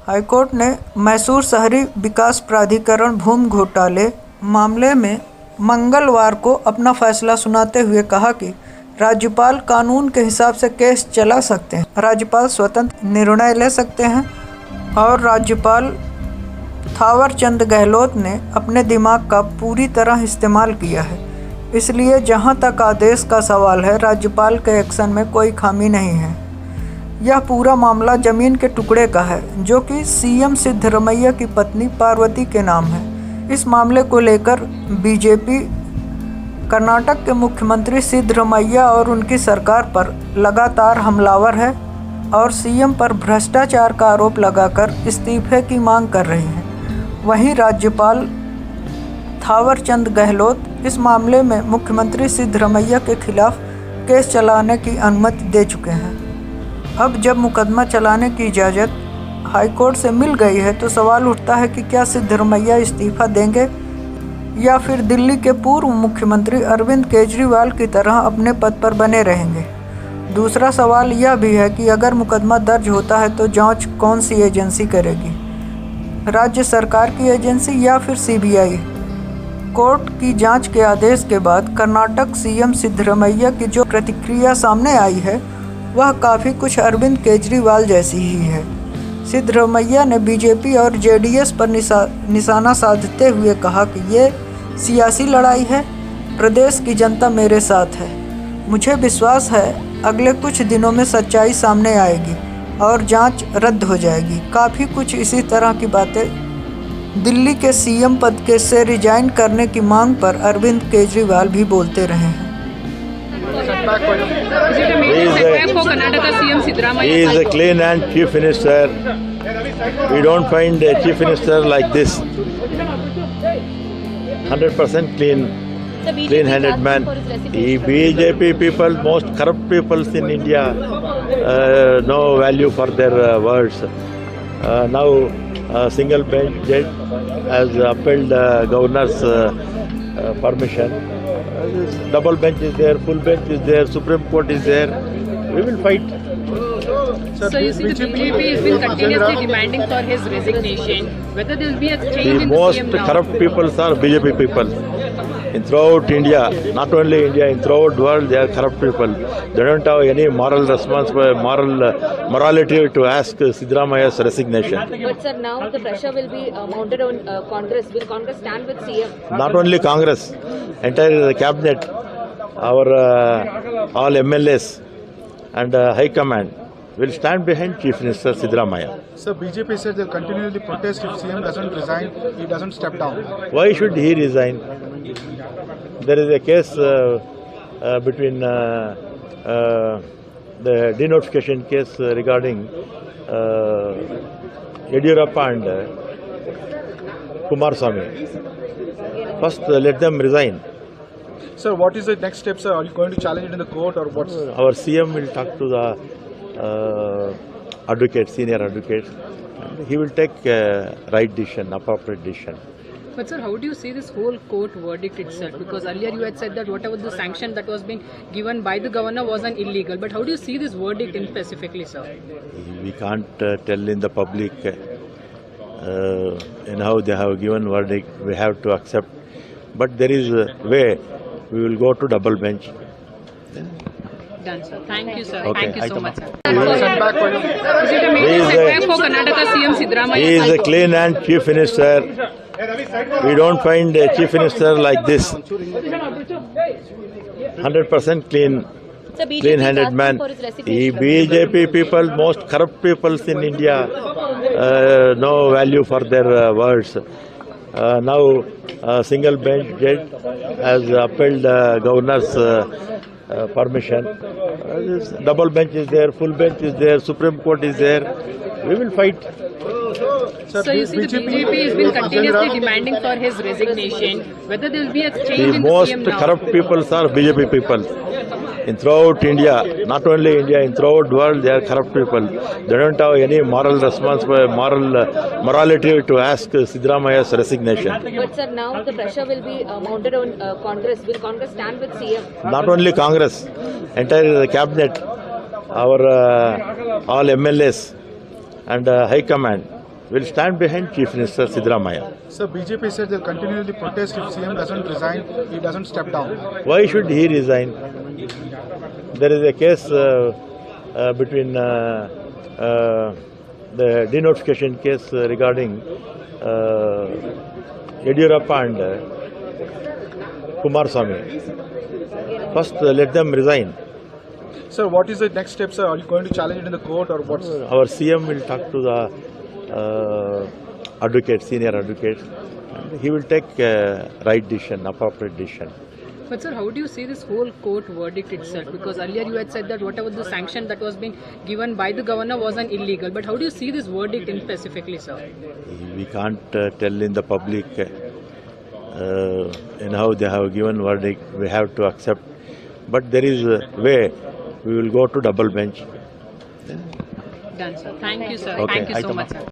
High court ने मैसूर शहरी विकास प्राधिकरण भूमि घोटाले मामले में मंगलवार को अपना फैसला सुनाते हुए कहा कि राज्यपाल कानून के हिसाब से केस चला सकते हैं, राज्यपाल स्वतंत्र निर्णय ले सकते हैं और राज्यपाल थावरचंद गहलोत ने अपने दिमाग का पूरी तरह इस्तेमाल किया है। इसलिए जहां तक आदेश का सवाल है, राज्यपाल के एक्शन में कोई खामी नहीं है। यह पूरा मामला जमीन के टुकड़े का है जो कि सीएम सिद्धरमैया की पत्नी पार्वती के नाम है। इस मामले को लेकर बीजेपी कर्नाटक के मुख्यमंत्री सिद्धरमैया और उनकी सरकार पर लगातार हमलावर है और सीएम पर भ्रष्टाचार का आरोप लगाकर इस्तीफे की मांग कर रही है। वहीं राज्यपाल थावरचंद गहलोत इस मामले में मुख्यमंत्री सिद्धरमैया के खिलाफ केस चलाने की अनुमति दे चुके हैं। अब जब मुकदमा चलाने की इजाज़त हाईकोर्ट से मिल गई है तो सवाल उठता है कि क्या सिद्धरमैया इस्तीफा देंगे या फिर दिल्ली के पूर्व मुख्यमंत्री अरविंद केजरीवाल की तरह अपने पद पर बने रहेंगे। दूसरा सवाल यह भी है कि अगर मुकदमा दर्ज होता है तो जांच कौन सी एजेंसी करेगी, राज्य सरकार की एजेंसी या फिर सीबीआई। कोर्ट की जांच के आदेश के बाद कर्नाटक सीएम सिद्धरमैया की जो प्रतिक्रिया सामने आई है वह काफ़ी कुछ अरविंद केजरीवाल जैसी ही है। सिद्धरमैया ने बीजेपी और जेडीएस पर निशाना साधते हुए कहा कि ये सियासी लड़ाई है, प्रदेश की जनता मेरे साथ है। मुझे विश्वास है अगले कुछ दिनों में सच्चाई सामने आएगी और जांच रद्द हो जाएगी। काफ़ी कुछ इसी तरह की बातें दिल्ली के सीएम पद के से रिजाइन करने की मांग पर अरविंद केजरीवाल भी बोलते रहे हैं। He is a clean and chief minister. We don't find a chief minister like this. 100% clean-handed man. BJP people, most corrupt people in India, no value for their words. Now, single bench judge has upheld governor's permission. Double bench is there, full bench is there, Supreme Court is there. We will fight. So you see the BJP has been continuously demanding for his resignation. Whether there will be a change in the most CM now? corrupt people are BJP people. In throughout India, not only India, in throughout world, they are corrupt people. They don't have any moral morality to ask Siddaramaya's resignation. But sir, now the pressure will be mounted on Congress. Will Congress stand with CM? Not only Congress, entire cabinet, our all MLAs and High Command will stand behind Chief Minister Siddaramaya. Sir, BJP said they'll continually protest if CM doesn't resign, he doesn't step down. Why should he resign? There is a case between the denotification case regarding Yediyurappa and Kumaraswamy. First, let them resign. Sir, what is the next step, sir? Are you going to challenge it in the court or what's... Our CM will talk to the advocate, senior advocate. He will take right decision, appropriate decision. But sir, how do you see this whole court verdict itself? Because earlier you had said that whatever the sanction that was being given by the governor was an illegal. But how do you see this verdict in specifically, sir? We can't tell in the public in how they have given verdict. We have to accept. But there is a way. We will go to double bench. Done, sir. Thank you, sir. Okay, Thank you so much, sir. Setback for you. Is it a major setback for Karnataka CM Siddaramaiah? He is a clean and chief minister. We don't find a chief minister like this. 100% clean-handed man. BJP people, most corrupt people in India, no value for their words. Now, single bench judge has upheld governor's permission. Double bench is there, full bench is there, Supreme Court is there. We will fight. So you see the BJP has been continuously demanding for his resignation. Whether there will be a change in the Most CM now? corrupt people are BJP people. In throughout India, not only India, in throughout world, they are corrupt people. They don't have any morality to ask Siddaramaya's resignation. But sir, now the pressure will be mounted on Congress. Will Congress stand with CM? Not only Congress, entire cabinet, our all MLAs and High Command will stand behind Chief Minister Siddaramaiah. So BJP said they'll continually protest if CM doesn't resign, he doesn't step down. Why should he resign? There is a case between the denotification case regarding Yediyurappa and Kumaraswamy. First, let them resign. Sir, what is the next step, sir? Are you going to challenge it in the court or what's... Our CM will talk to the advocate, senior advocate, and he will take right decision, appropriate decision. But sir, how do you see this whole court verdict itself? Because earlier you had said that whatever the sanction that was being given by the governor wasn't illegal. But how do you see this verdict in specifically, sir? We can't tell in the public how they have given verdict. We have to accept. But there is a way. We will go to double bench. Done, sir. Thank you, sir. Okay, Thank you so item much, up. sir.